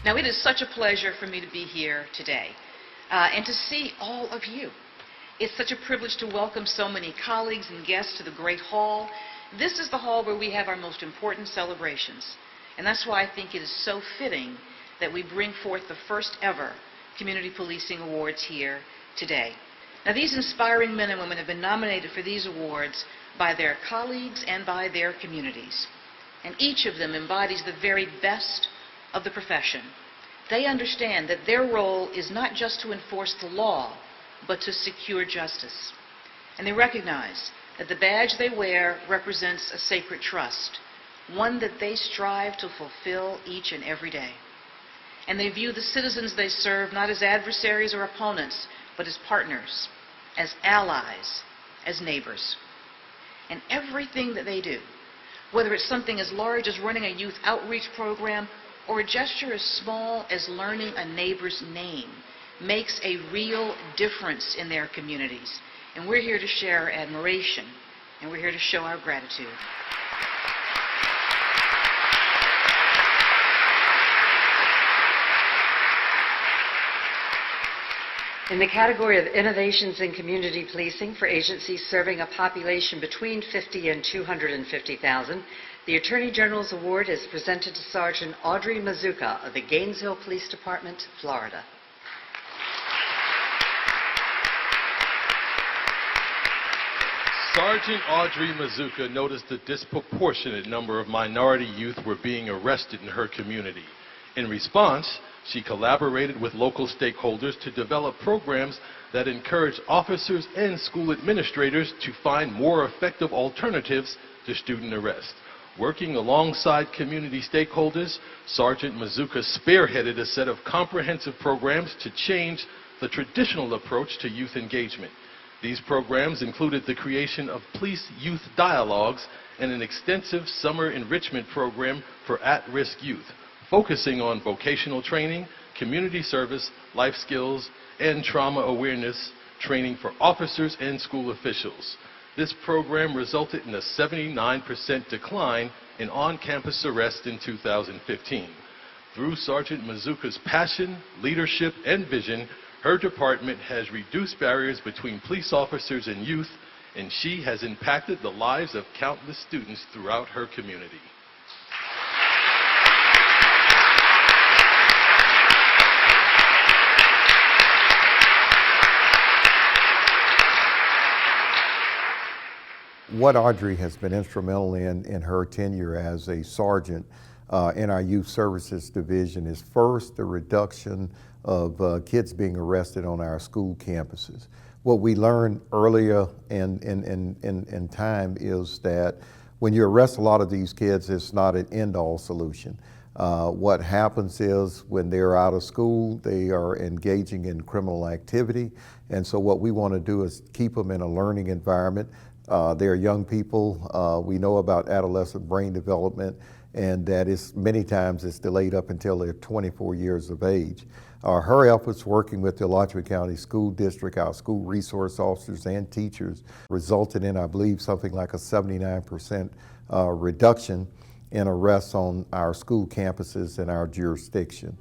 Now, it is such a pleasure for me to be here today and to see all of you. It's such a privilege to welcome so many colleagues and guests to the Great Hall. This is the hall where we have our most important celebrations, and that's why I think it is so fitting that we bring forth the first ever Community Policing Awards here today. Now, these inspiring men and women have been nominated for these awards by their colleagues and by their communities, and each of them embodies the very best of the profession. They understand that their role is not just to enforce the law, but to secure justice. And they recognize that the badge they wear represents a sacred trust, one that they strive to fulfill each and every day. And they view the citizens they serve not as adversaries or opponents, but as partners, as allies, as neighbors. And everything that they do, whether it's something as large as running a youth outreach program or a gesture as small as learning a neighbor's name, makes a real difference in their communities. And we're here to share our admiration, and we're here to show our gratitude. In the category of Innovations in Community Policing for agencies serving a population between 50 and 250,000, the Attorney General's Award is presented to Sergeant Audrey Mazzuca of the Gainesville Police Department, Florida. Sergeant Audrey Mazzuca noticed a disproportionate number of minority youth were being arrested in her community. In response, she collaborated with local stakeholders to develop programs that encourage officers and school administrators to find more effective alternatives to student arrest. Working alongside community stakeholders, Sergeant Mazzuca spearheaded a set of comprehensive programs to change the traditional approach to youth engagement. These programs included the creation of police-youth dialogues and an extensive summer enrichment program for at-risk youth, focusing on vocational training, community service, life skills, and trauma awareness training for officers and school officials. This program resulted in a 79% decline in on-campus arrests in 2015. Through Sergeant Mazzuca's passion, leadership, and vision, her department has reduced barriers between police officers and youth, and she has impacted the lives of countless students throughout her community. What Audrey has been instrumental in her tenure as a sergeant in our Youth Services Division is first the reduction of kids being arrested on our school campuses. What we learned earlier in time is that when you arrest a lot of these kids, it's not an end-all solution. What happens is when they're out of school, they are engaging in criminal activity, and so what we want to do is keep them in a learning environment. They're young people. We know about adolescent brain development, and that is many times it's delayed up until they're 24 years of age. Her efforts working with the Audrey County School District, our school resource officers and teachers, resulted in, I believe, something like a 79% reduction in arrests on our school campuses and our jurisdiction.